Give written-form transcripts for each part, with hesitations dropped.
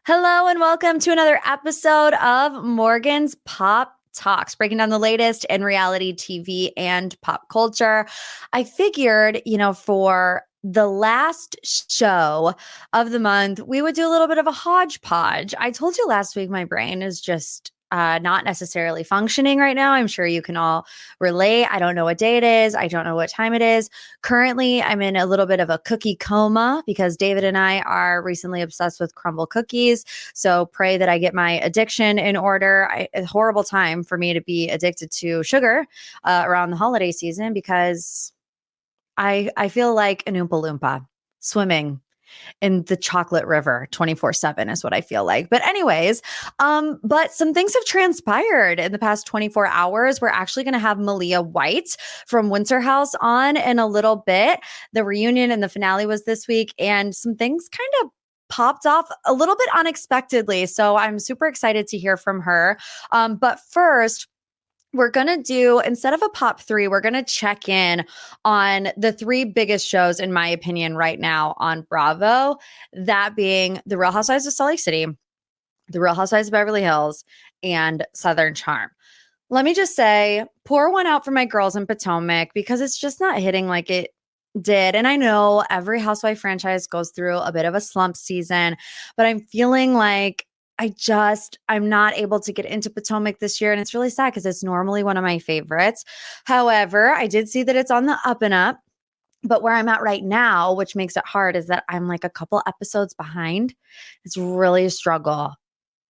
Hello and welcome to another episode of Morgan's Pop Talks, breaking down the latest in reality TV and pop culture. I figured, for the last show of the month, we would do a little bit of a hodgepodge. I told you last week my brain is just not necessarily functioning right now. I'm sure you can all relate. I don't know what day it is. I don't know what time it is. Currently, I'm in a little bit of a cookie coma because David and I are recently obsessed with crumble cookies. So pray that I get my addiction in order. A horrible time for me to be addicted to sugar around the holiday season because I feel like an Oompa Loompa swimming in the chocolate river 24/7 is what I feel like. But anyways, but some things have transpired in the past 24 hours. We're actually going to have Malia White from Winter House on in a little bit. The reunion and the finale was this week, and some things kind of popped off a little bit unexpectedly. So I'm super excited to hear from her. But first, we're going to do, instead of a pop three, we're going to check in on the three biggest shows, in my opinion, right now on Bravo. That being The Real Housewives of Salt Lake City, The Real Housewives of Beverly Hills, and Southern Charm. Let me just say, pour one out for my girls in Potomac because it's just not hitting like it did. And I know every housewife franchise goes through a bit of a slump season, but I'm feeling like I'm not able to get into Potomac this year. And it's really sad because it's normally one of my favorites. However, I did see that it's on the up and up. But where I'm at right now, which makes it hard, is that I'm like a couple episodes behind. It's really a struggle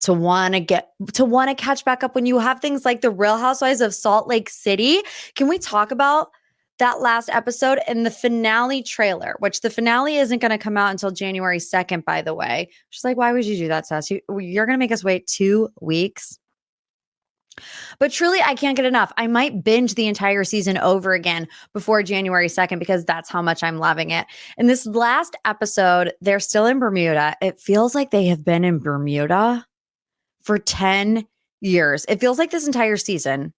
to want to catch back up when you have things like The Real Housewives of Salt Lake City. Can we talk about that last episode and the finale trailer, which the finale isn't going to come out until January 2nd, by the way? She's like, why would you do that to us? You're going to make us wait 2 weeks. But truly, I can't get enough. I might binge the entire season over again before January 2nd because that's how much I'm loving it. In this last episode, they're still in Bermuda. It feels like they have been in Bermuda for 10 years. It feels like this entire season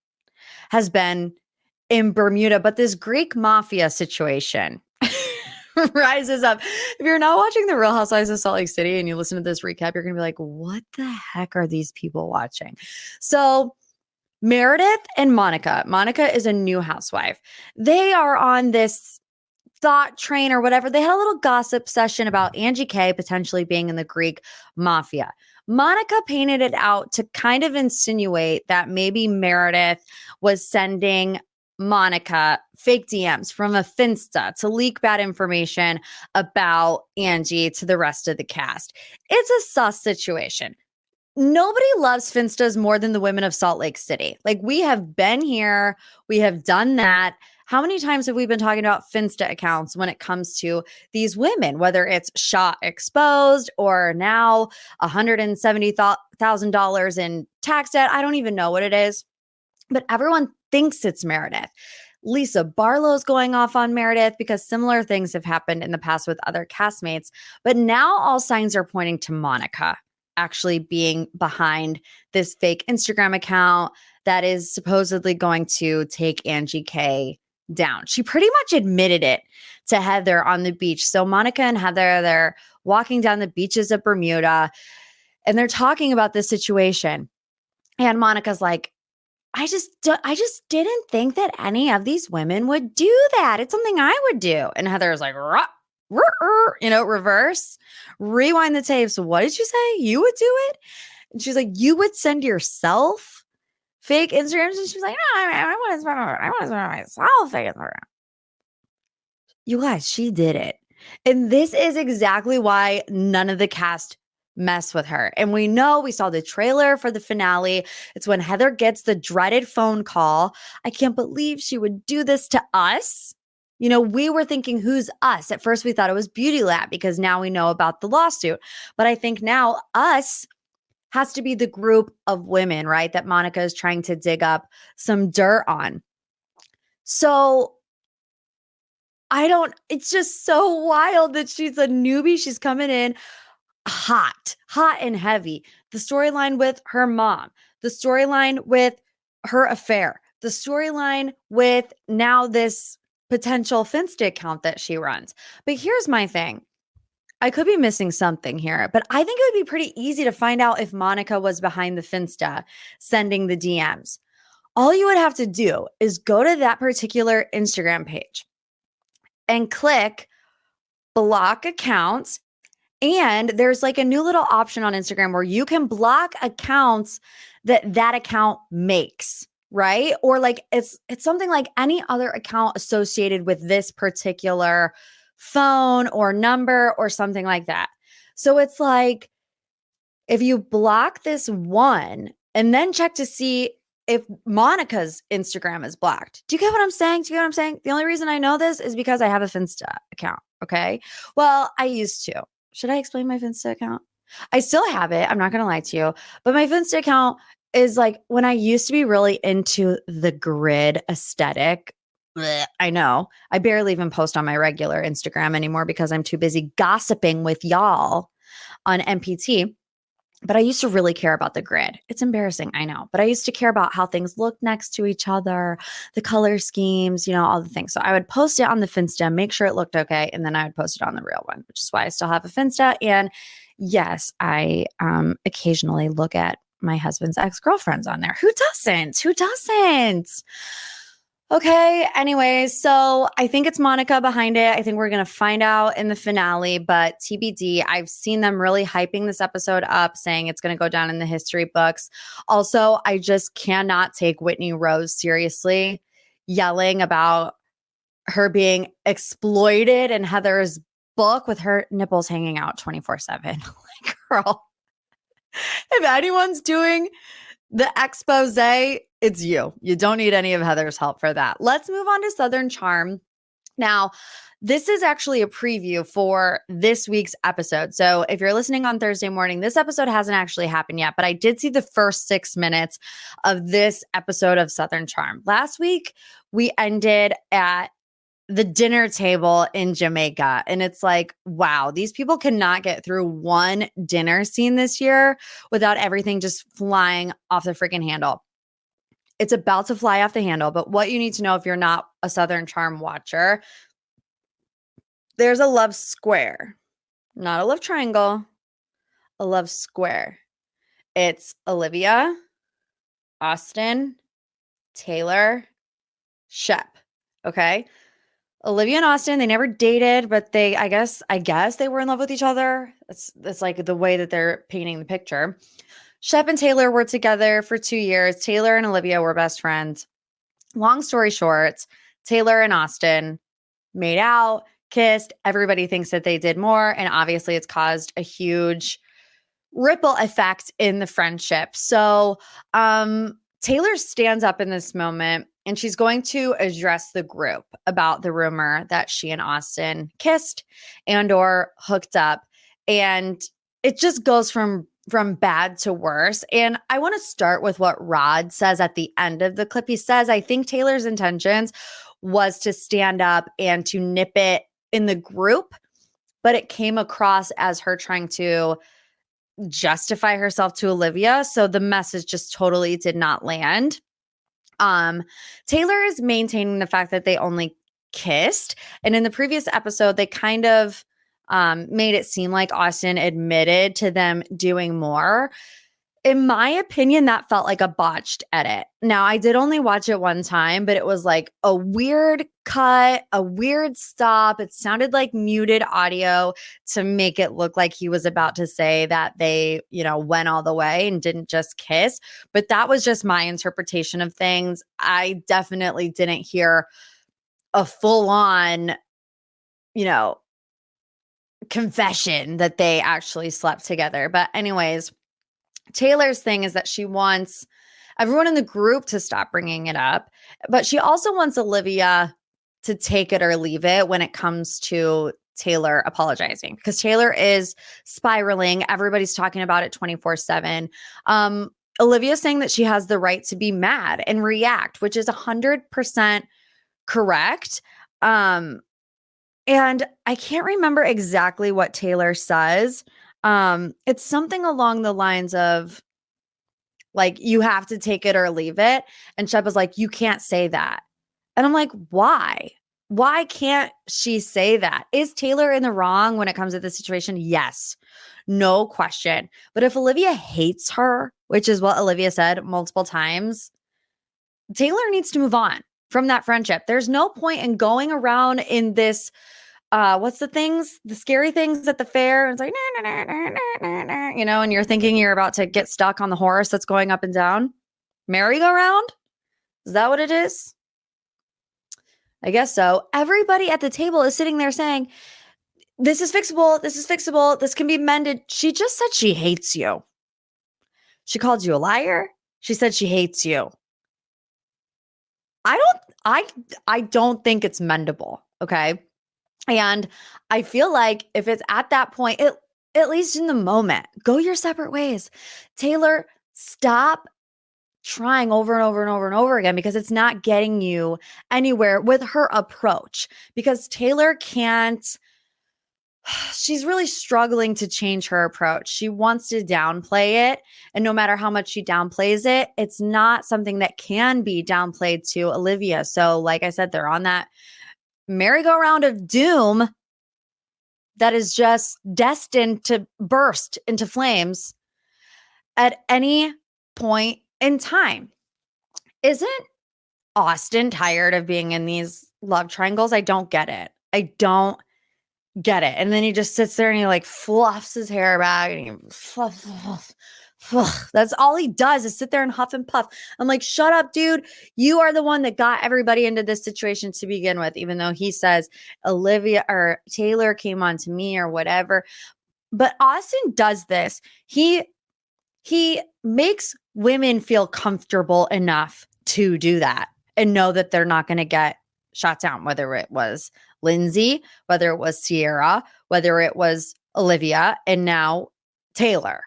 has been in Bermuda, but this Greek mafia situation rises up. If you're not watching The Real Housewives of Salt Lake City and you listen to this recap, you're going to be like, what the heck are these people watching? So Meredith and Monica. Monica is a new housewife. They are on this thought train or whatever. They had a little gossip session about Angie K potentially being in the Greek mafia. Monica painted it out to kind of insinuate that maybe Meredith was sending Monica fake DMs from a Finsta to leak bad information about Angie to the rest of the cast. It's a sus situation. Nobody loves Finstas more than the women of Salt Lake City. Like, we have been here, we have done that. How many times have we been talking about Finsta accounts when it comes to these women, whether it's Shaw Exposed or now $170,000 in tax debt? I don't even know what it is, but everyone thinks it's Meredith. Lisa Barlow's going off on Meredith because similar things have happened in the past with other castmates. But now all signs are pointing to Monica actually being behind this fake Instagram account that is supposedly going to take Angie K down. She pretty much admitted it to Heather on the beach. So Monica and Heather, they're walking down the beaches of Bermuda and they're talking about this situation. And Monica's like, I just didn't think that any of these women would do that. It's something I would do. And Heather's like, reverse, rewind the tapes. What did you say? You would do it? And she's like, you would send yourself fake Instagrams? And she's like, no, I want to spend myself fake Instagram. You guys, she did it. And this is exactly why none of the cast mess with her. And we saw the trailer for the finale. It's when Heather gets the dreaded phone call. I can't believe she would do this to us. We were thinking, who's us? At first, we thought it was Beauty Lab because now we know about the lawsuit. But I think now us has to be the group of women, right, that Monica is trying to dig up some dirt on. So it's just so wild that she's a newbie. She's coming in hot and heavy. The storyline with her mom, the storyline with her affair, the storyline with now this potential Finsta account that she runs. But here's my thing. I could be missing something here, but I think it would be pretty easy to find out if Monica was behind the Finsta sending the DMs. All you would have to do is go to that particular Instagram page and click block accounts. And there's like a new little option on Instagram where you can block accounts that account makes, right? Or like it's something like any other account associated with this particular phone or number or something like that. So it's like if you block this one and then check to see if Monica's Instagram is blocked. Do you get what I'm saying? Do you get what I'm saying? The only reason I know this is because I have a Finsta account. Okay. Well, I used to. Should I explain my Finsta account? I still have it. I'm not going to lie to you. But my Finsta account is like when I used to be really into the grid aesthetic. Blech, I know. I barely even post on my regular Instagram anymore because I'm too busy gossiping with y'all on MPT. But I used to really care about the grid. It's embarrassing, I know. But I used to care about how things look next to each other, the color schemes, all the things. So I would post it on the Finsta, make sure it looked okay, and then I would post it on the real one, which is why I still have a Finsta. And yes, I occasionally look at my husband's ex-girlfriends on there. Who doesn't? Who doesn't? Okay. Anyways, so I think it's Monica behind it. I think we're going to find out in the finale, but TBD. I've seen them really hyping this episode up, saying it's going to go down in the history books. Also, I just cannot take Whitney Rose seriously, yelling about her being exploited in Heather's book with her nipples hanging out 24/7. Like, girl, if anyone's doing the expose, it's you. You don't need any of Heather's help for that. Let's move on to Southern Charm. Now, this is actually a preview for this week's episode. So if you're listening on Thursday morning, this episode hasn't actually happened yet, but I did see the first 6 minutes of this episode of Southern Charm. Last week, we ended at the dinner table in Jamaica. And it's like, wow, these people cannot get through one dinner scene this year without everything just flying off the freaking handle. It's about to fly off the handle. But what you need to know if you're not a Southern Charm watcher, there's a love square, not a love triangle, a love square. It's Olivia, Austin, Taylor, Shep. Okay. Olivia and Austin, they never dated, but I guess they were in love with each other. That's like the way that they're painting the picture. Shep and Taylor were together for 2 years. Taylor and Olivia were best friends. Long story short, Taylor and Austin made out, kissed. Everybody thinks that they did more. And obviously it's caused a huge ripple effect in the friendship. So Taylor stands up in this moment and she's going to address the group about the rumor that she and Austin kissed and or hooked up. And it just goes from bad to worse. And I want to start with what Rod says at the end of the clip. He says, I think Taylor's intentions was to stand up and to nip it in the group, but it came across as her trying to justify herself to Olivia. So the message just totally did not land. Taylor is maintaining the fact that they only kissed. And in the previous episode, they kind of made it seem like Austin admitted to them doing more. In my opinion, that felt like a botched edit. Now, I did only watch it one time, but it was like a weird cut, a weird stop. It sounded like muted audio to make it look like he was about to say that they, went all the way and didn't just kiss. But that was just my interpretation of things. I definitely didn't hear a full-on, confession that they actually slept together. But anyways, Taylor's thing is that she wants everyone in the group to stop bringing it up, but she also wants Olivia to take it or leave it when it comes to Taylor apologizing, because Taylor is spiraling. Everybody's talking about it 24/7. Olivia's saying that she has the right to be mad and react, which is 100% correct. And I can't remember exactly what Taylor says. It's something along the lines of like, you have to take it or leave it. And Shep was like, you can't say that. And I'm like, why? Why can't she say that? Is Taylor in the wrong when it comes to this situation? Yes, no question. But if Olivia hates her, which is what Olivia said multiple times, Taylor needs to move on from that friendship. There's no point in going around in this what's the scary things at the fair. It's like, and you're thinking you're about to get stuck on the horse that's going up and down. Merry-go-round? Is that what it is? I guess so. Everybody at the table is sitting there saying, this is fixable. This is fixable. This can be mended. She just said she hates you. She called you a liar. She said she hates you. I don't think it's mendable. Okay. And I feel like if it's at that point, at least in the moment, go your separate ways. Taylor, stop trying over and over and over and over again, because it's not getting you anywhere with her approach. Because Taylor she's really struggling to change her approach. She wants to downplay it. And no matter how much she downplays it, it's not something that can be downplayed to Olivia. So like I said, they're on that merry-go-round of doom that is just destined to burst into flames at any point in time. Isn't Austin tired of being in these love triangles? I don't get it. I don't get it. And then he just sits there and he like fluffs his hair back and he fluff. That's all he does is sit there and huff and puff. I'm like, shut up, dude. You are the one that got everybody into this situation to begin with, even though he says Olivia or Taylor came on to me or whatever. But Austin does this. He makes women feel comfortable enough to do that and know that they're not going to get shot down, whether it was Lindsay, whether it was Sierra, whether it was Olivia, and now Taylor.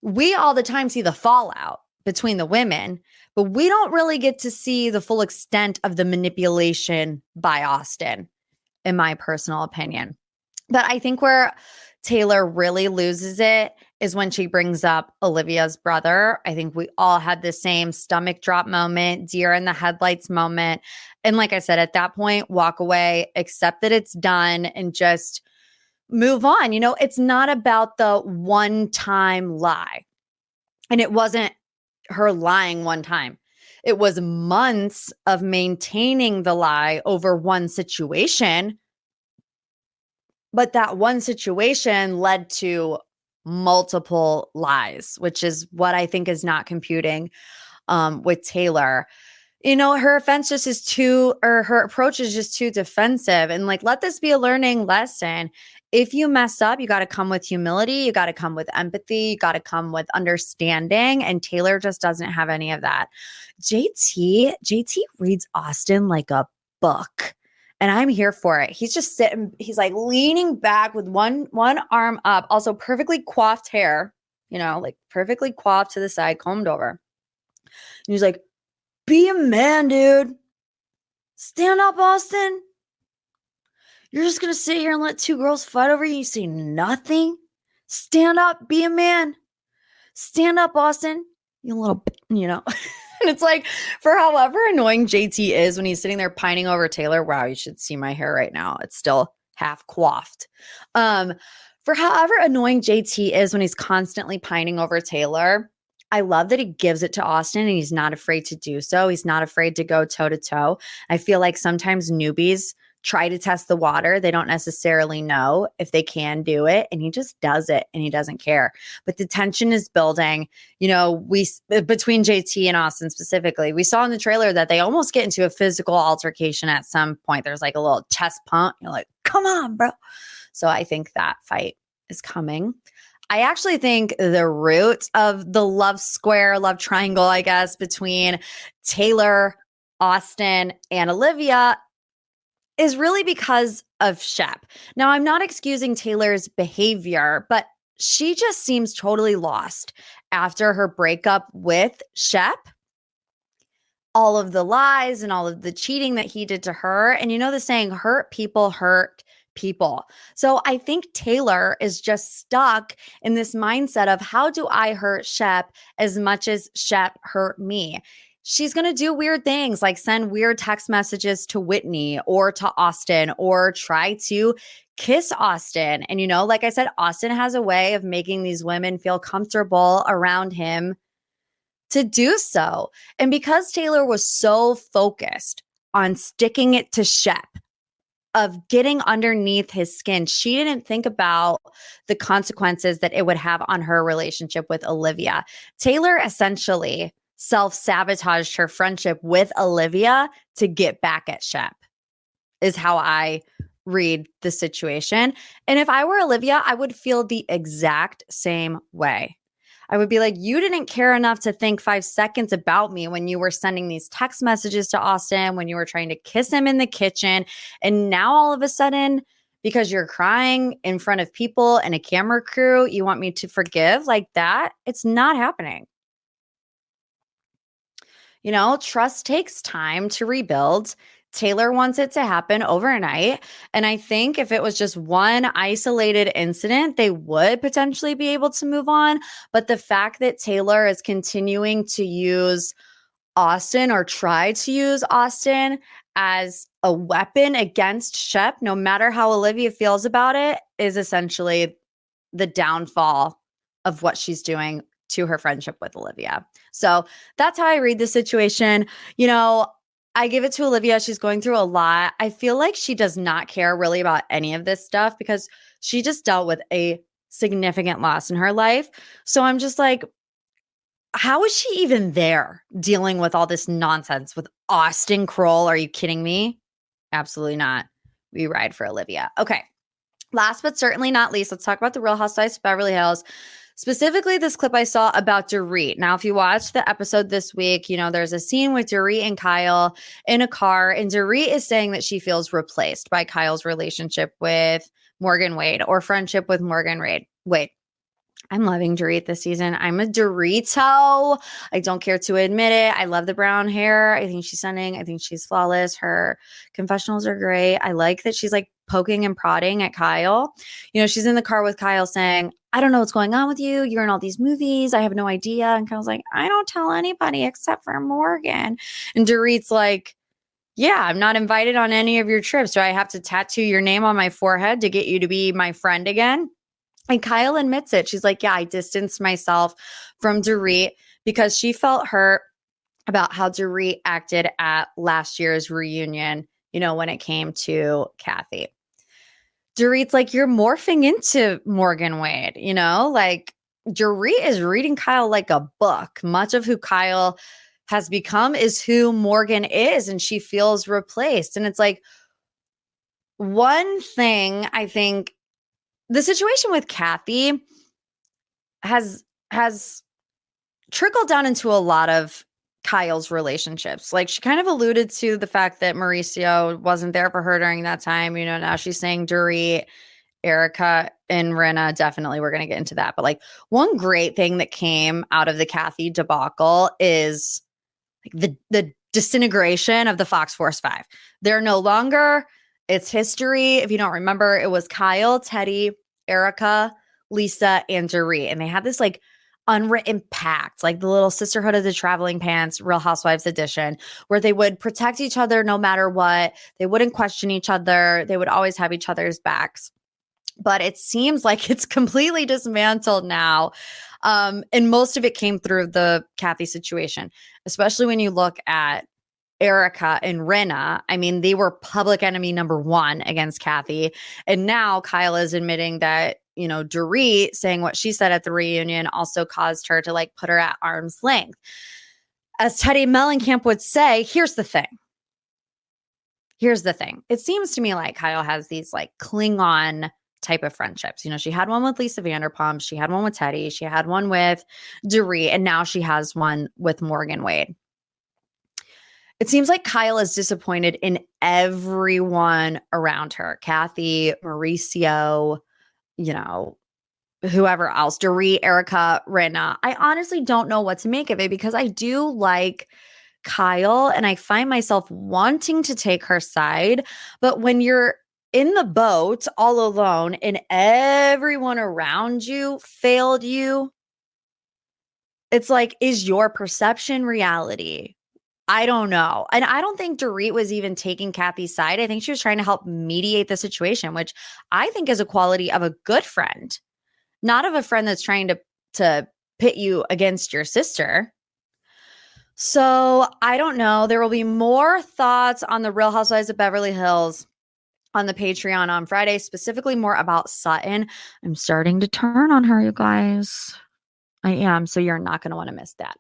We all the time see the fallout between the women, but we don't really get to see the full extent of the manipulation by Austin, in my personal opinion. But I think where Taylor really loses it is when she brings up Olivia's brother. I think we all had the same stomach drop moment, deer in the headlights moment. And like I said, at that point, walk away, accept that it's done, and just move on. It's not about the one-time lie. And it wasn't her lying one time. It was months of maintaining the lie over one situation. But that one situation led to multiple lies, which is what I think is not computing with Taylor. Her offense just is her approach is just too defensive. And like, let this be a learning lesson. If you mess up, you got to come with humility. You got to come with empathy. You got to come with understanding. And Taylor just doesn't have any of that. JT reads Austin like a book. And I'm here for it. He's just sitting, he's like leaning back with one arm up, also perfectly coiffed hair, like perfectly coiffed to the side, combed over. And he's like, be a man, dude. Stand up, Austin. You're just going to sit here and let two girls fight over you. You say nothing. Stand up, be a man. Stand up, Austin. You little, And it's like, for however annoying JT is when he's sitting there pining over Taylor. Wow, you should see my hair right now. It's still half coiffed. For however annoying JT is when he's constantly pining over Taylor, I love that he gives it to Austin and he's not afraid to do so. He's not afraid to go toe to toe. I feel like sometimes newbies try to test the water. They don't necessarily know if they can do it. And he just does it and he doesn't care. But the tension is building. Between JT and Austin specifically, we saw in the trailer that they almost get into a physical altercation at some point. There's like a little chest pump. You're like, come on, bro. So I think that fight is coming. I actually think the root of the love triangle, I guess, between Taylor, Austin, and Olivia is really because of Shep. Now, I'm not excusing Taylor's behavior, but she just seems totally lost after her breakup with Shep. All of the lies and all of the cheating that he did to her. And the saying, hurt people hurt people. So I think Taylor is just stuck in this mindset of, how do I hurt Shep as much as Shep hurt me? she's going to do weird things like send weird text messages to Whitney or to Austin or try to kiss Austin. And, like I said, Austin has a way of making these women feel comfortable around him to do so. And because Taylor was so focused on sticking it to Shep, of getting underneath his skin, she didn't think about the consequences that it would have on her relationship with Olivia. Taylor essentially self-sabotaged her friendship with Olivia to get back at Shep, is how I read the situation. And if I were Olivia, I would feel the exact same way. I would be like, you didn't care enough to think 5 seconds about me when you were sending these text messages to Austin, when you were trying to kiss him in the kitchen. And now all of a sudden, because you're crying in front of people and a camera crew, you want me to forgive like that? It's not happening. Trust takes time to rebuild. Taylor wants it to happen overnight. And I think if it was just one isolated incident, they would potentially be able to move on. But the fact that Taylor is continuing to use Austin or try to use Austin as a weapon against Shep, no matter how Olivia feels about it, is essentially the downfall of what she's doing to her friendship with Olivia. So that's how I read the situation. I give it to Olivia. She's going through a lot. I feel like she does not care really about any of this stuff because she just dealt with a significant loss in her life. So I'm just like, how is she even there dealing with all this nonsense with Austin Kroll? Are you kidding me? Absolutely not. We ride for Olivia. Okay. Last but certainly not least, let's talk about the Real Housewives of Beverly Hills. Specifically, this clip I saw about Dorit. Now, if you watched the episode this week, there's a scene with Dorit and Kyle in a car, and Dorit is saying that she feels replaced by Kyle's relationship with Morgan Wade or friendship with Morgan Wade. I'm loving Dorit this season. I'm a Dorito. I don't care to admit it. I love the brown hair. I think she's stunning. I think she's flawless. Her confessionals are great. I like that she's like poking and prodding at Kyle. She's in the car with Kyle saying, I don't know what's going on with you. You're in all these movies. I have no idea. And Kyle's like, I don't tell anybody except for Morgan. And Dorit's like, yeah, I'm not invited on any of your trips. Do I have to tattoo your name on my forehead to get you to be my friend again? And Kyle admits it. She's like, yeah, I distanced myself from Dorit because she felt hurt about how Dorit acted at last year's reunion, when it came to Kathy. Dorit's like, you're morphing into Morgan Wade, like Dorit is reading Kyle like a book. Much of who Kyle has become is who Morgan is, and she feels replaced. And it's like, one thing I think the situation with Kathy has trickled down into a lot of Kyle's relationships. Like she kind of alluded to the fact that Mauricio wasn't there for her during that time. Now she's saying Dorit, Erica, and Rinna. Definitely, we're going to get into that. But like one great thing that came out of the Kathy debacle is like the disintegration of the Fox Force 5. They're no longer. It's history. If you don't remember, it was Kyle, Teddy, Erica, Lisa, and Dorit. And they had this like unwritten pact, like the little Sisterhood of the Traveling Pants, Real Housewives edition, where they would protect each other no matter what. They wouldn't question each other. They would always have each other's backs. But it seems like it's completely dismantled now. And most of it came through the Kathy situation, especially when you look at Erica and Rinna. I mean, they were public enemy number one against Kathy. And now Kyle is admitting that, Dorit saying what she said at the reunion also caused her to like put her at arm's length. As Teddy Mellencamp would say, here's the thing. It seems to me like Kyle has these like Klingon type of friendships. She had one with Lisa Vanderpump. She had one with Teddy. She had one with Dorit. And now she has one with Morgan Wade. It seems like Kyle is disappointed in everyone around her. Kathy, Mauricio, whoever else, Dorit, Erica, Rinna. I honestly don't know what to make of it because I do like Kyle and I find myself wanting to take her side. But when you're in the boat all alone and everyone around you failed you, it's like, is your perception reality? I don't know. And I don't think Dorit was even taking Kathy's side. I think she was trying to help mediate the situation, which I think is a quality of a good friend, not of a friend that's trying to pit you against your sister. So I don't know. There will be more thoughts on the Real Housewives of Beverly Hills on the Patreon on Friday, specifically more about Sutton. I'm starting to turn on her, you guys. I am. So you're not going to want to miss that.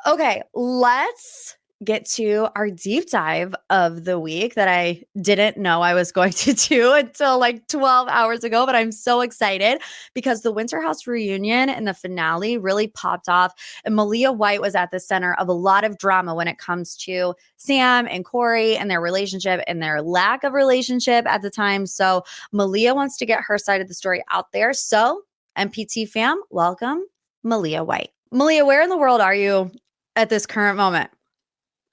Okay, let's get to our deep dive of the week that I didn't know I was going to do until like 12 hours ago, but I'm so excited because the Winter House reunion and the finale really popped off, and Malia White was at the center of a lot of drama when it comes to Sam and Corey and their relationship and their lack of relationship at the time. So Malia wants to get her side of the story out there. So MPT fam, welcome Malia White. Malia, where in the world are you at this current moment?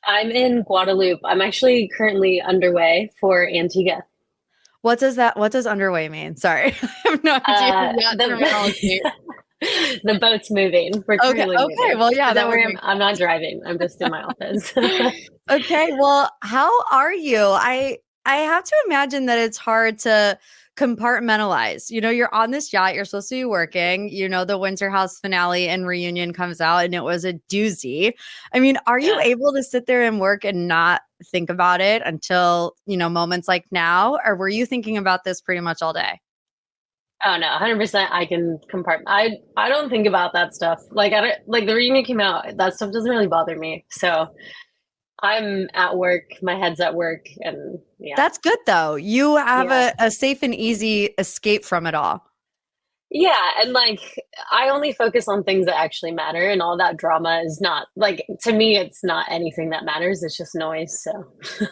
I'm in Guadeloupe. I'm actually currently underway for Antigua. What does underway mean? Sorry. I have no idea that terminology. The the boat's moving. We're Okay. currently Okay. moving. Well, yeah, But that don't would worry, make I'm not driving. I'm just in my office. Okay. Well, how are you? I have to imagine that it's hard to compartmentalize. You know, you're on this yacht, you're supposed to be working, you know, the Winter House finale and reunion comes out and it was a doozy. I mean, are you Yeah. able to sit there and work and not think about it until, you know, moments like now? Or were you thinking about this pretty much all day? Oh no, 100% I can compartment. I don't think about that stuff. Like I don't like the reunion came out. That stuff doesn't really bother me. So I'm at work, my head's at work, and yeah. That's good though. You have Yeah. a safe and easy escape from it all. Yeah, and like I only focus on things that actually matter, and all that drama is not like to me, it's not anything that matters. It's just noise. So,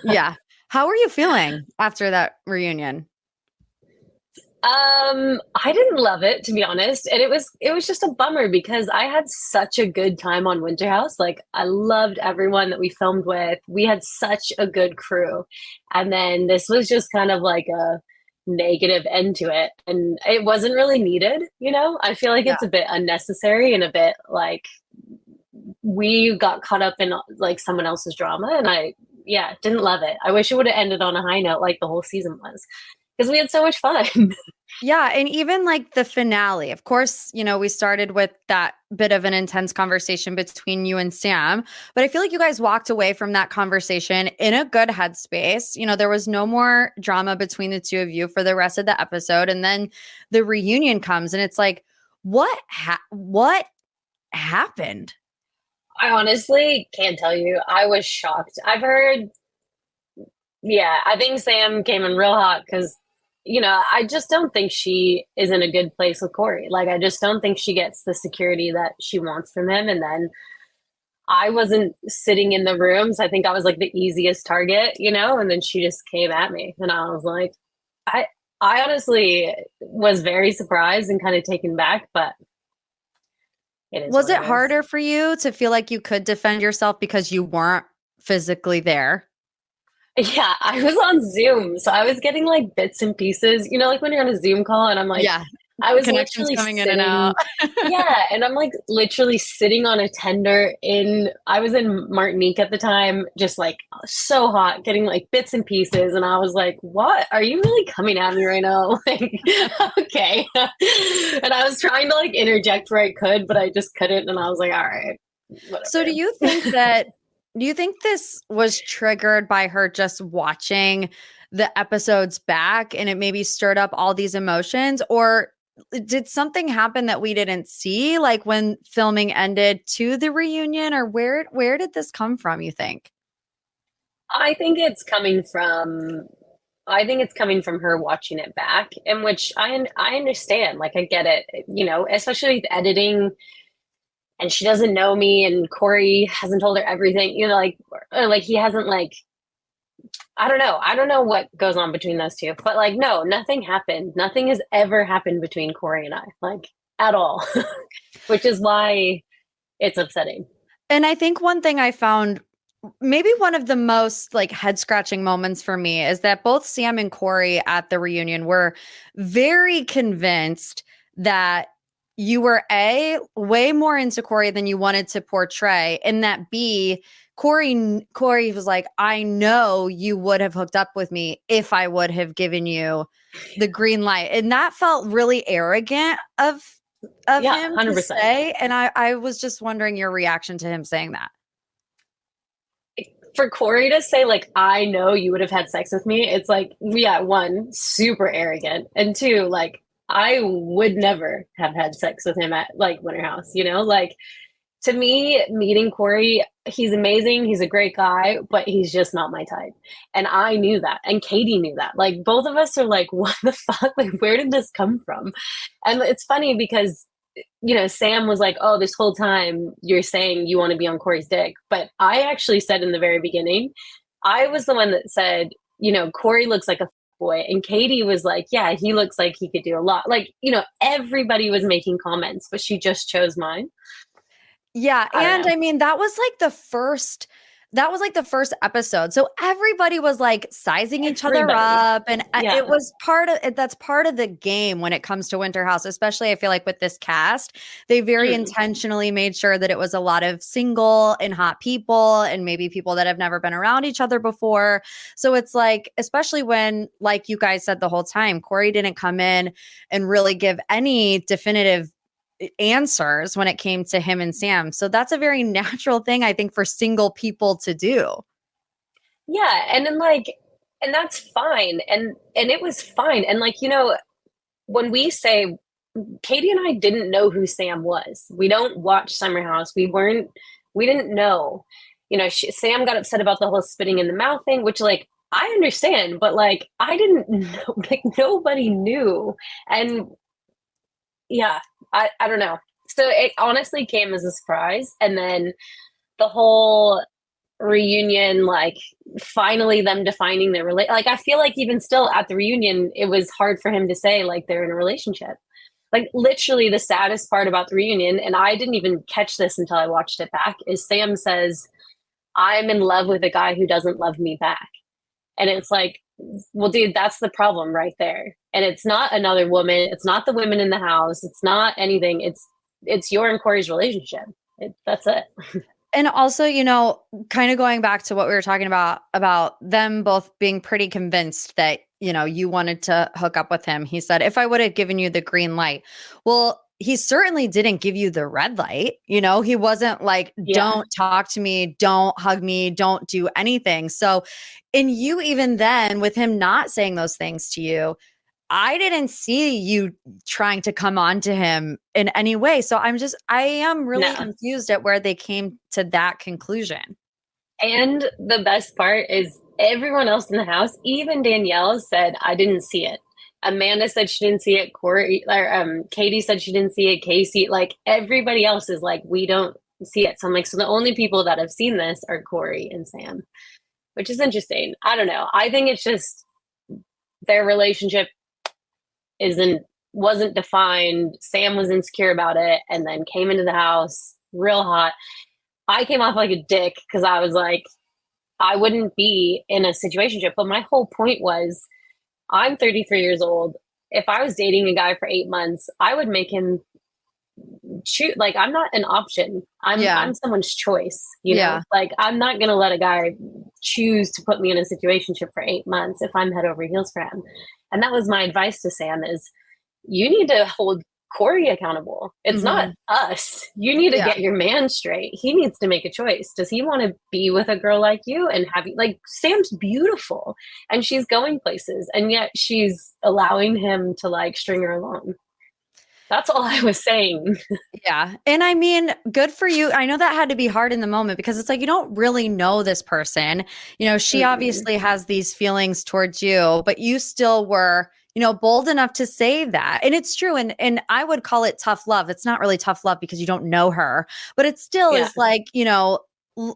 Yeah. How are you feeling after that reunion? I didn't love it to be honest, and it was just a bummer because I had such a good time on Winter House. Like I loved everyone that we filmed with. We had such a good crew, and then this was just kind of like a negative end to it, and it wasn't really needed. I feel like Yeah. it's a bit unnecessary and a bit like we got caught up in like someone else's drama, and yeah, didn't love it. I wish it would have ended on a high note like the whole season was because we had so much fun. Yeah, and even like the finale. Of course, you know, we started with that bit of an intense conversation between you and Sam, but I feel like you guys walked away from that conversation in a good headspace. You know, there was no more drama between the two of you for the rest of the episode, and then the reunion comes and it's like, what happened? I honestly can't tell you. I was shocked. I've heard, yeah, I think Sam came in real hot because, I just don't think she is in a good place with Corey. Like, I just don't think she gets the security that she wants from him. And then I wasn't sitting in the rooms. I think I was like the easiest target, and then she just came at me. And I was like, I, I honestly was very surprised and kind of taken back, but it is Was what it it is. harder for you to feel like you could defend yourself because you weren't physically there? Yeah, I was on Zoom, so I was getting like bits and pieces, like when you're on a Zoom call and I'm like, Yeah. I was Connections literally coming in and out. sitting, yeah, and I'm like literally sitting on a tender I was in Martinique at the time, just like so hot, getting like bits and pieces, and I was like, what? Are you really coming at me right now? Like, okay. And I was trying to like interject where I could, but I just couldn't, and I was like, all right, So whatever. do you think this was triggered by her just watching the episodes back and it maybe stirred up all these emotions, or did something happen that we didn't see, like when filming ended to the reunion, or where did this come from, you think? I think it's coming from I think it's coming from her watching it back, in which I understand. Like I get it, especially with editing, and she doesn't know me, and Corey hasn't told her everything. Like or like he hasn't like I don't know. I don't know what goes on between those two, but like no, nothing happened. Nothing has ever happened between Corey and I, like at all, which is why it's upsetting. And I think one thing I found, maybe one of the most like head scratching moments for me, is that both Sam and Corey at the reunion were very convinced that you were A, way more into Corey than you wanted to portray, and that B, Corey was like, I know you would have hooked up with me if I would have given you the green light. And that felt really arrogant of Yeah, him to 100%. say. And I was just wondering your reaction to him saying that. For Corey to say, like, I know you would have had sex with me, it's like, yeah, one, super arrogant. And two, like, I would never have had sex with him at like Winter House, you know? Like, to me, meeting Corey, he's amazing. He's a great guy, but he's just not my type. And I knew that. And Katie knew that. Like, both of us are like, what the fuck? Like, where did this come from? And it's funny because, you know, Sam was like, oh, this whole time you're saying you want to be on Corey's dick. But I actually said in the very beginning, I was the one that said, you know, Corey looks like a boy. And Katie was like, yeah, he looks like he could do a lot. Like, you know, everybody was making comments, but she just chose mine. Yeah, and I mean that was like the first episode. So everybody was like sizing each other up, and Yeah. it was that's part of the game when it comes to Winter House, especially I feel like with this cast. They very intentionally made sure that it was a lot of single and hot people and maybe people that have never been around each other before. So it's like, especially when, like you guys said the whole time, Corey didn't come in and really give any definitive answers when it came to him and Sam. So that's a very natural thing, I think, for single people to do. Yeah. And then like, and that's fine. And it was fine. And like, you know, when we say Katie and I didn't know who Sam was. We don't watch Summer House. We didn't know. You know, Sam got upset about the whole spitting in the mouth thing, which like I understand, but like I didn't know, like nobody knew. And yeah, I don't know. So it honestly came as a surprise. And then the whole reunion, like finally them defining their like I feel like even still at the reunion, it was hard for him to say like they're in a relationship. Like literally the saddest part about the reunion, and I didn't even catch this until I watched it back, is Sam says, I'm in love with a guy who doesn't love me back. And it's like, well, dude, that's the problem right there. And it's not another woman. It's not the women in the house. It's not anything. It's your and Corey's relationship. That's it. And also, you know, kind of going back to what we were talking about them both being pretty convinced that, you know, you wanted to hook up with him. He said, if I would have given you the green light. Well, he certainly didn't give you the red light. You know, he wasn't like, don't talk to me, don't hug me, don't do anything. So, and you even then, with him not saying those things to you, I didn't see you trying to come on to him in any way. So I am really confused at where they came to that conclusion. And the best part is everyone else in the house, even Danielle, said, I didn't see it. Amanda said she didn't see it. Corey, or Katie said she didn't see it. Casey, like everybody else is like, we don't see it. So I'm like, so the only people that have seen this are Corey and Sam, which is interesting. I don't know. I think it's just their relationship wasn't defined. Sam was insecure about it and then came into the house real hot. I came off like a dick because I was like, I wouldn't be in a situationship. But my whole point was, I'm 33 years old. If I was dating a guy for 8 months, I would make him choose. Like, I'm not an option. I'm someone's choice. You know, like I'm not gonna let a guy choose to put me in a situationship for 8 months if I'm head over heels for him. And that was my advice to Sam: is you need to hold Corey accountable. It's not us. You need to get your man straight. He needs to make a choice. Does he want to be with a girl like you and have you, like, Sam's beautiful and she's going places, and yet she's allowing him to like string her along. That's all I was saying. Yeah. And I mean, good for you. I know that had to be hard in the moment because it's like, you don't really know this person. You know, she obviously has these feelings towards you, but you still were, you know, bold enough to say that. And it's true. And I would call it tough love. It's not really tough love because you don't know her, but it still is like, you know,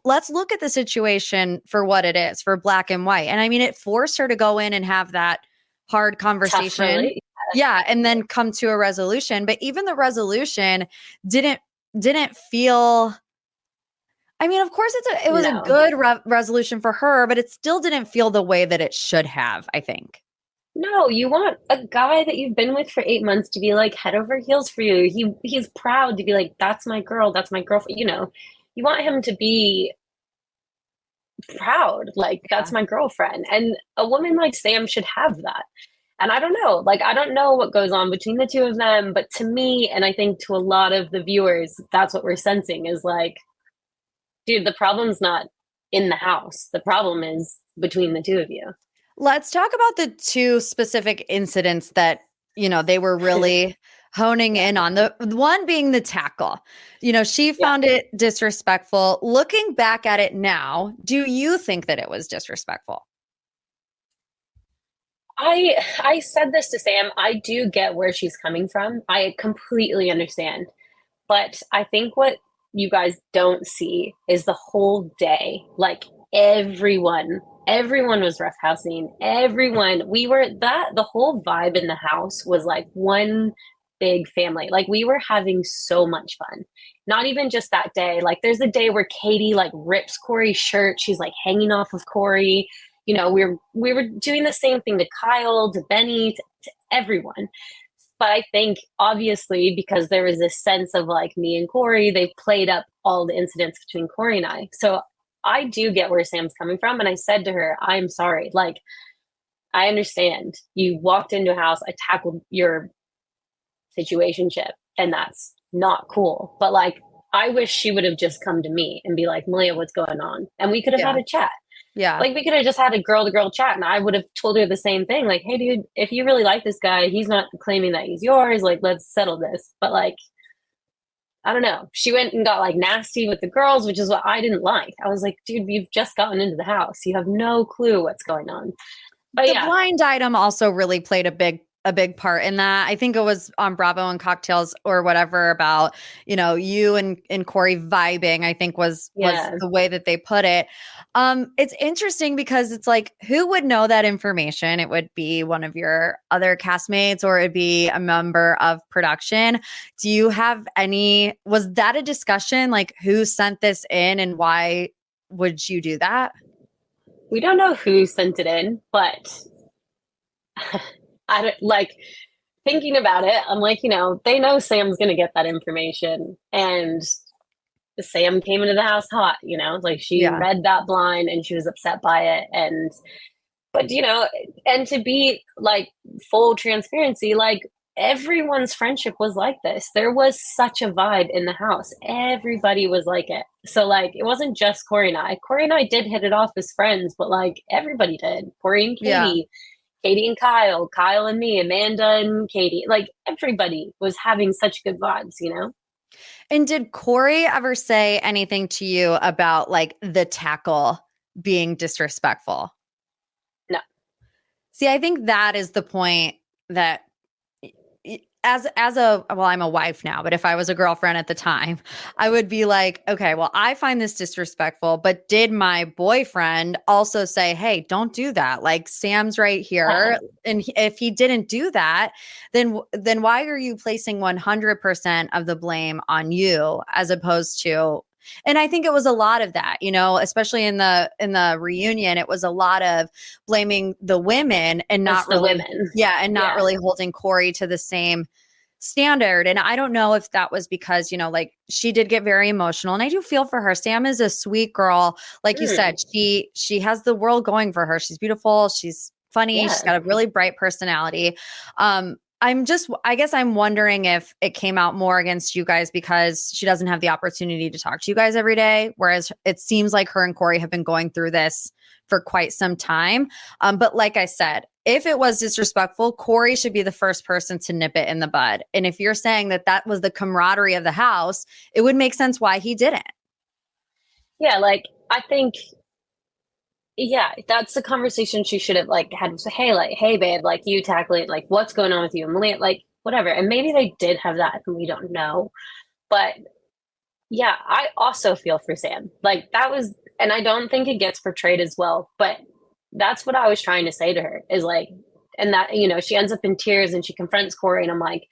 let's look at the situation for what it is, for black and white. And I mean, it forced her to go in and have that hard conversation. Yeah, and then come to a resolution. But even the resolution didn't feel. I mean, of course, it was a good resolution for her, but it still didn't feel the way that it should have, I think. No, you want a guy that you've been with for 8 months to be like head over heels for you. He's proud to be like, that's my girl, that's my girlfriend. You want him to be proud, like Yeah. that's my girlfriend. And a woman like Sam should have that. And I don't know, like I don't know what goes on between the two of them, but to me, and I think to a lot of the viewers, that's what we're sensing is like, dude, the problem's not in the house. The problem is between the two of you. Let's talk about the two specific incidents that, they were really honing Yeah. in on. The one being the tackle. She Yeah. found it disrespectful. Looking back at it now, do you think that it was disrespectful? I said this to Sam. I do get where she's coming from. I completely understand. But I think what you guys don't see is the whole day. Like everyone was roughhousing. Everyone, the whole vibe in the house was like one big family. Like we were having so much fun. Not even just that day. Like there's a day where Katie like rips Corey's shirt. She's like hanging off of Corey. We were doing the same thing to Kyle, to Benny, to everyone. But I think obviously because there was this sense of like me and Corey, they played up all the incidents between Corey and I. So I do get where Sam's coming from. And I said to her, I'm sorry. Like, I understand. You walked into a house, I tackled your situationship, and that's not cool. But like, I wish she would have just come to me and be like, Malia, what's going on? And we could have Yeah. had a chat. Yeah. Like we could have just had a girl to girl chat and I would have told her the same thing. Like, hey dude, if you really like this guy, he's not claiming that he's yours. Like, let's settle this. But like, I don't know. She went and got like nasty with the girls, which is what I didn't like. I was like, dude, you've just gotten into the house. You have no clue what's going on. But The yeah, blind item also really played a big part in that. I think it was on Bravo and Cocktails or whatever about, you and Corey vibing, I think was yeah. the way that they put it. It's interesting because it's like, who would know that information? It would be one of your other castmates or it'd be a member of production. Do you have was that a discussion? Like who sent this in and why would you do that? We don't know who sent it in, but I don't like thinking about it. I'm like, they know Sam's going to get that information. And Sam came into the house hot, like she Yeah. read that blind and she was upset by it. But and to be like full transparency, like everyone's friendship was like this. There was such a vibe in the house. Everybody was like it. So like it wasn't just Corey and I. Corey and I did hit it off as friends, but like everybody did. Corey and Yeah. Katie and Kyle, Kyle and me, Amanda and Katie. Like everybody was having such good vibes. And did Corey ever say anything to you about like the tackle being disrespectful? No. See, I think that is the point that I'm a wife now, but if I was a girlfriend at the time, I would be like, okay, well, I find this disrespectful, but did my boyfriend also say, hey, don't do that? Like Sam's right here. And if he didn't do that, then why are you placing 100% of the blame on you as opposed to, and I think it was a lot of that, especially in the reunion, it was a lot of blaming the women and not the really, women. yeah, and not really holding Corey to the same standard. And I don't know if that was because, like she did get very emotional and I do feel for her. Sam is a sweet girl. Like you said, she has the world going for her. She's beautiful. She's funny. She's got a really bright personality. I guess I'm wondering if it came out more against you guys because she doesn't have the opportunity to talk to you guys every day. Whereas it seems like her and Corey have been going through this for quite some time. But like I said, if it was disrespectful, Corey should be the first person to nip it in the bud. And if you're saying that was the camaraderie of the house, it would make sense why he didn't. Yeah, like I think yeah, that's the conversation she should have like had. So, hey, babe, like you tackle it. Like, what's going on with you, Malia? Like, whatever. And maybe they did have that, and we don't know. But yeah, I also feel for Sam. Like that was, and I don't think it gets portrayed as well. But that's what I was trying to say to her is like, and that she ends up in tears and she confronts Corey, and I'm like,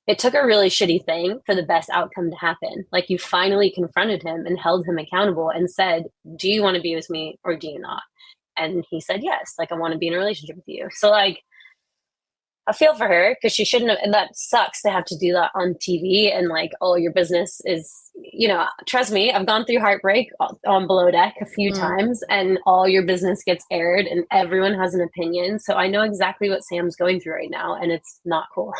it took a really shitty thing for the best outcome to happen. Like you finally confronted him and held him accountable and said, do you want to be with me or do you not? And he said, yes, like I want to be in a relationship with you. So like, I feel for her because she shouldn't have, and that sucks to have to do that on TV and like, oh, your business is, trust me, I've gone through heartbreak on Below Deck a few times, and all your business gets aired and everyone has an opinion. So I know exactly what Sam's going through right now, and it's not cool.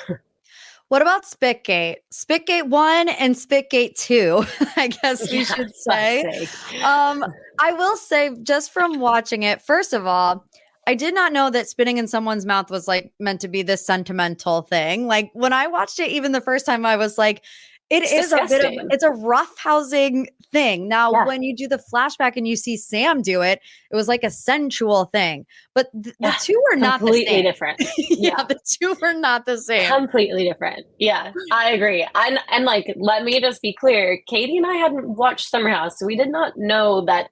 What about Spitgate? Spitgate 1 and Spitgate 2, I guess we Yeah, should fuck's say. sake. I will say, just from watching it, first of all, I did not know that spitting in someone's mouth was like meant to be this sentimental thing. Like when I watched it, even the first time, I was like, it It's is a bit of, disgusting. it's a roughhousing thing. Now, Yeah. when you do the flashback and you see Sam do it, it was like a sensual thing. But the Yeah, two are not the completely same. different. Yeah, the two are not the same. Completely different. Yeah, I agree. And like, let me just be clear. Katie and I hadn't watched Summer House, so we did not know that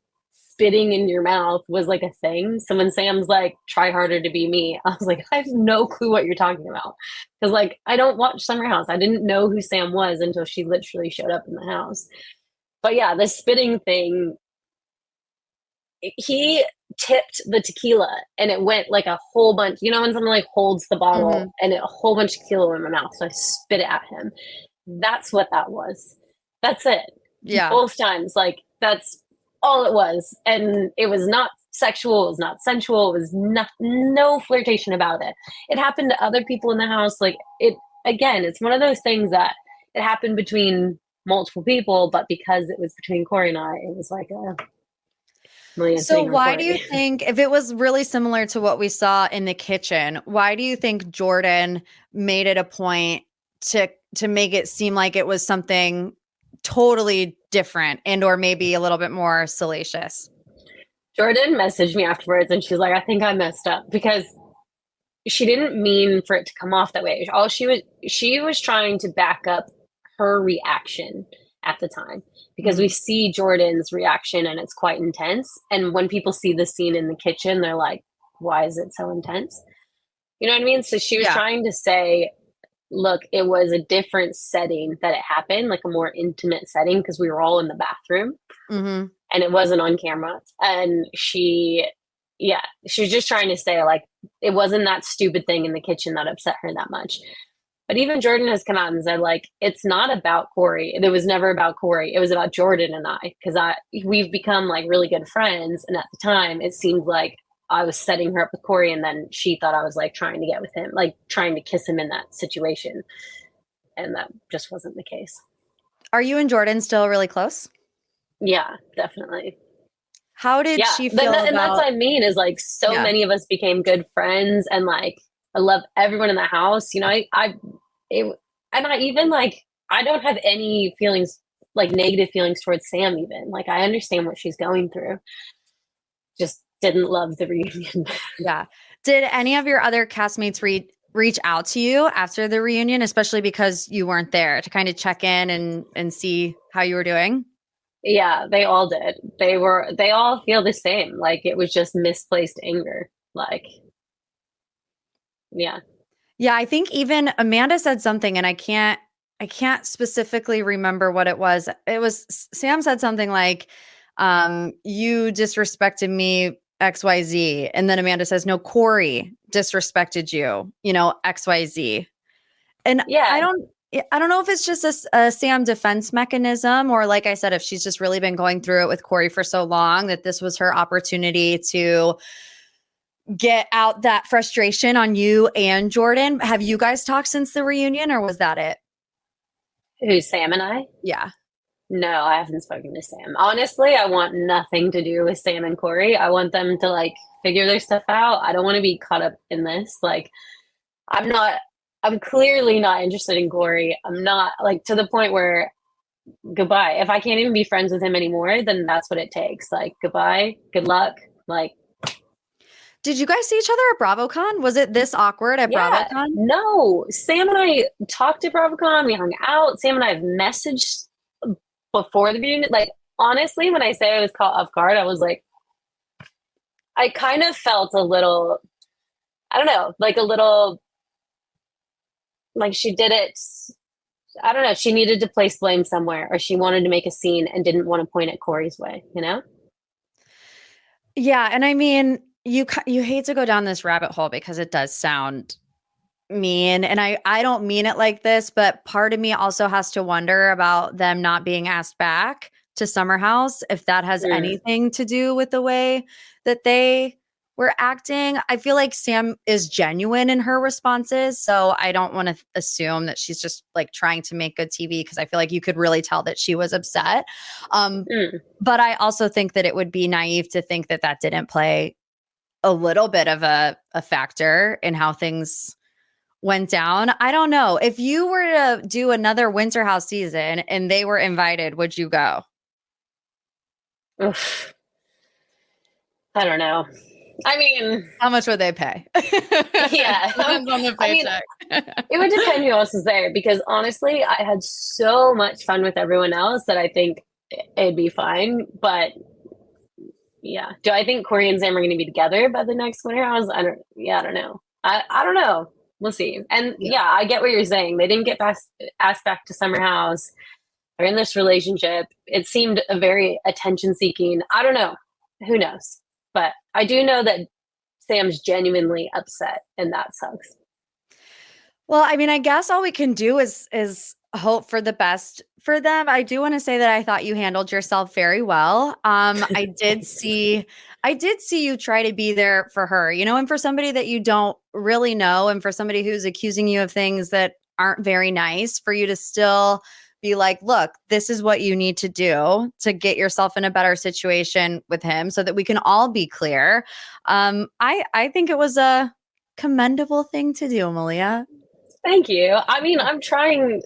spitting in your mouth was like a thing. So when Sam's like, try harder to be me, I was like, I have no clue what you're talking about. Because like, I don't watch Summer House. I didn't know who Sam was until she literally showed up in the house. But yeah, the spitting thing, he tipped the tequila and it went like a whole bunch. You know when someone like holds the bottle and a whole bunch of tequila in my mouth, so I spit it at him. That's what that was. That's it. Yeah. Both times, like that's all it was, and it was not sexual. It was not sensual. It was no flirtation about it. It happened to other people in the house. Like it again, it's one of those things that it happened between multiple people, but because it was between Corey and I, it was like a So why do you think, if it was really similar to what we saw in the kitchen, why do you think Jordan made it a point to make it seem like it was something totally different and or maybe a little bit more salacious? Jordan messaged me afterwards and she's like, I think I messed up because she didn't mean for it to come off that way. All she was trying to back up her reaction at the time because we see Jordan's reaction and it's quite intense. And when people see the scene in the kitchen, they're like, why is it so intense? You know what I mean? So she was trying to say, look, it was a different setting that it happened, like a more intimate setting because we were all in the bathroom and it wasn't on camera. And she was just trying to say like, it wasn't that stupid thing in the kitchen that upset her that much. But even Jordan has come out and said, like, it's not about Corey. It was never about Corey. It was about Jordan and I, because we've become like really good friends. And at the time, it seemed like I was setting her up with Corey, and then she thought I was like trying to get with him, like trying to kiss him in that situation. And that just wasn't the case. Are you and Jordan still really close? Yeah, definitely. How did she feel and that's what I mean is like so many of us became good friends, and like I love everyone in the house. You know, I even like I don't have any feelings like negative feelings towards Sam. Even like I understand what she's going through. Just didn't love the reunion. Yeah. Did any of your other castmates reach out to you after the reunion, especially because you weren't there, to kind of check in and see how you were doing? Yeah, they all did. They all feel the same. Like it was just misplaced anger. Like, yeah. Yeah, I think even Amanda said something, and I can't specifically remember what it was. It was Sam said something like, you disrespected me, XYZ. And then Amanda says, no, Corey disrespected you, XYZ. And yeah, I don't know if it's just a Sam defense mechanism, or like I said, if she's just really been going through it with Corey for so long that this was her opportunity to get out that frustration on you and Jordan. Have you guys talked since the reunion, or was that it? Who's Sam and I? Yeah. No, I haven't spoken to Sam. Honestly, I want nothing to do with Sam and Corey. I want them to like figure their stuff out. I don't want to be caught up in this. Like, I'm clearly not interested in Corey. I'm not like to the point where goodbye. If I can't even be friends with him anymore, then that's what it takes. Like, goodbye, good luck. Like, did you guys see each other at BravoCon? Was it this awkward at BravoCon? No, Sam and I talked at BravoCon. We hung out. Sam and I have messaged before the reunion. Like, honestly, when I say I was caught off guard, I was like, I kind of felt a little, I don't know, like a little, like she did it. I don't know. She needed to place blame somewhere, or she wanted to make a scene and didn't want to point at Corey's way, you know? Yeah. And I mean, you hate to go down this rabbit hole because it does sound mean, and I don't mean it like this, but part of me also has to wonder about them not being asked back to Summer House, if that has anything to do with the way that they were acting. I feel like Sam is genuine in her responses, so I don't want to assume that she's just like trying to make good TV, because I feel like you could really tell that she was upset. But I also think that it would be naive to think that that didn't play a little bit of a factor in how things went down. I don't know. If you were to do another Winter House season and they were invited, would you go? Oof. I don't know. I mean, how much would they pay? Yeah. Depends on the paycheck. It would depend who else is there, because honestly, I had so much fun with everyone else that I think it'd be fine. But yeah, do I think Corey and Sam are going to be together by the next Winter House? I don't know. I don't know. We'll see. And yeah, I get what you're saying. They didn't get asked back to Summer House. They're in this relationship. It seemed a very attention seeking. I don't know. Who knows? But I do know that Sam's genuinely upset, and that sucks. Well, I mean, I guess all we can do is hope for the best for them. I do want to say that I thought you handled yourself very well. I did see you try to be there for her, you know, and for somebody that you don't really know, and for somebody who's accusing you of things that aren't very nice, for you to still be like, look, this is what you need to do to get yourself in a better situation with him, so that we can all be clear. I think it was a commendable thing to do, Malia. Thank you. I mean, I'm trying.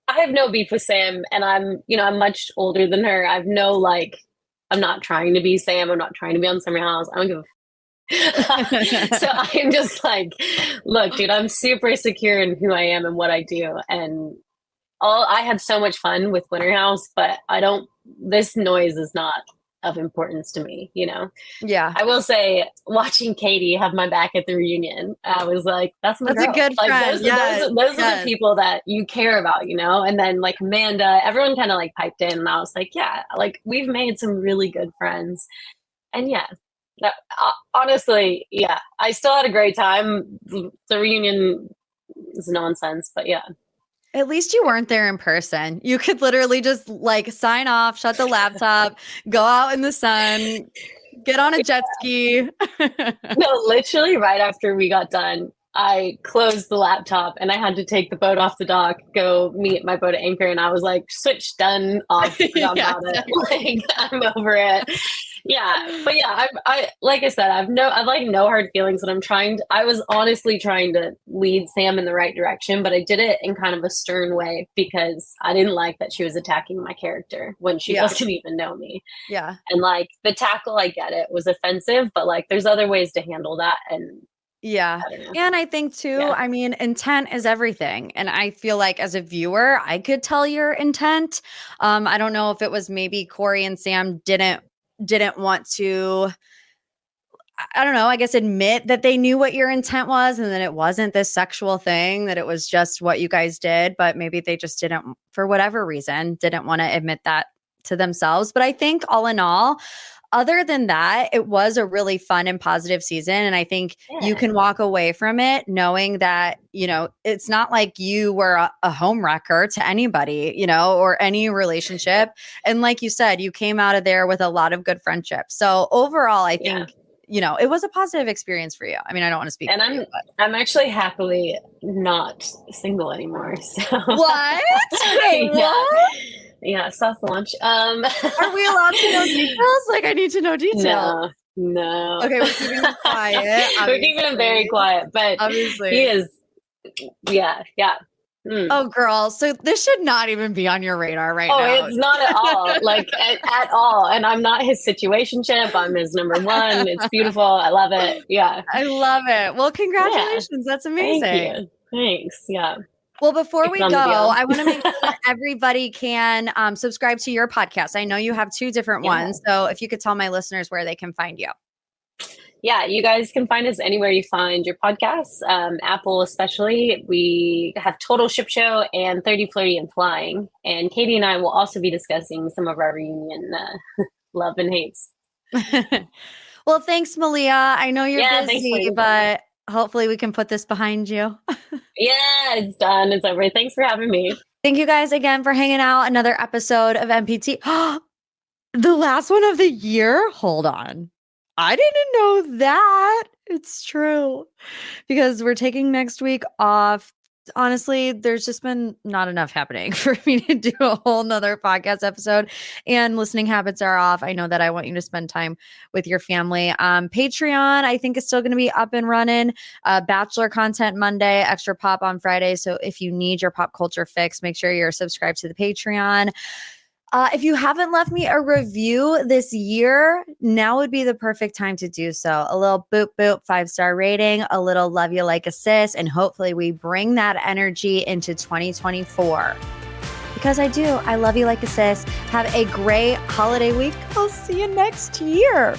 I have no beef with Sam, and I'm much older than her. I've no I'm not trying to be Sam. I'm not trying to be on Summer House. I don't give a so I'm just like, look, dude, I'm super secure in who I am and what I do. And I had so much fun with Winter House, but this noise is not of importance to me, you know? Yeah. I will say, watching Katie have my back at the reunion, I was like, that's my girl. A good friend. Those are the people that you care about, you know? And then like Amanda, everyone kind of like piped in, and I was like, yeah, like we've made some really good friends. And yeah, honestly, yeah, I still had a great time. The reunion is nonsense, but yeah. At least you weren't there in person. You could literally just like sign off, shut the laptop, go out in the sun, get on a jet ski. No, literally right after we got done, I closed the laptop and I had to take the boat off the dock, go meet my boat at anchor, and I was like, switch, done, off, forgot about it. Like, I'm over it. Yeah, but yeah, I like I said, I've like no hard feelings, and I was honestly trying to lead Sam in the right direction, but I did it in kind of a stern way, because I didn't like that she was attacking my character when she doesn't even know me. Yeah. And like the tackle, I get it, was offensive, but like there's other ways to handle that. And yeah. And I think too, I mean, intent is everything. And I feel like as a viewer, I could tell your intent. I don't know if it was maybe Corey and Sam didn't want to, I don't know, I guess admit that they knew what your intent was, and that it wasn't this sexual thing, that it was just what you guys did. But maybe they just didn't, for whatever reason, didn't want to admit that to themselves. But I think all in all, other than that, it was a really fun and positive season. And I think you can walk away from it knowing that, you know, it's not like you were a home wrecker to anybody, you know, or any relationship. And like you said, you came out of there with a lot of good friendships. So overall, I think, you know, it was a positive experience for you. I mean, I don't want to speak. And I'm actually happily not single anymore. So what? Wait, what? Yeah, soft launch. Are we allowed to know details? Like, I need to know details. No. Okay, we're keeping it quiet. We're keeping it very quiet, but obviously he is. Yeah. Oh, girl. So this should not even be on your radar right now. Oh, it's not at all. Like at all. And I'm not his situationship. I'm his number one. It's beautiful. I love it. Yeah. I love it. Well, congratulations. That's amazing. Thank you. Thanks. Yeah. Well, before we go, I want to make sure that everybody can subscribe to your podcast. I know you have two different ones. So if you could tell my listeners where they can find you. Yeah, you guys can find us anywhere you find your podcasts. Apple especially. We have Total Ship Show and 30 Flirty and Flying. And Katie and I will also be discussing some of our reunion love and hates. Well, thanks, Malia. I know you're busy, but Hopefully we can put this behind you. Yeah, it's done. It's over. Thanks for having me. Thank you guys again for hanging out. Another episode of MPT. The last one of the year? Hold on. I didn't know that. It's true. Because we're taking next week off. Honestly, there's just been not enough happening for me to do a whole nother podcast episode, and listening habits are off. I know that I want you to spend time with your family. Patreon, I think, is still going to be up and running. Bachelor content Monday, extra pop on Friday. So if you need your pop culture fix, make sure you're subscribed to the Patreon. If you haven't left me a review this year, now would be the perfect time to do so. A little boop boop 5-star rating, a little love you like a sis, and hopefully we bring that energy into 2024. Because I do. I love you like a sis. Have a great holiday week. I'll see you next year.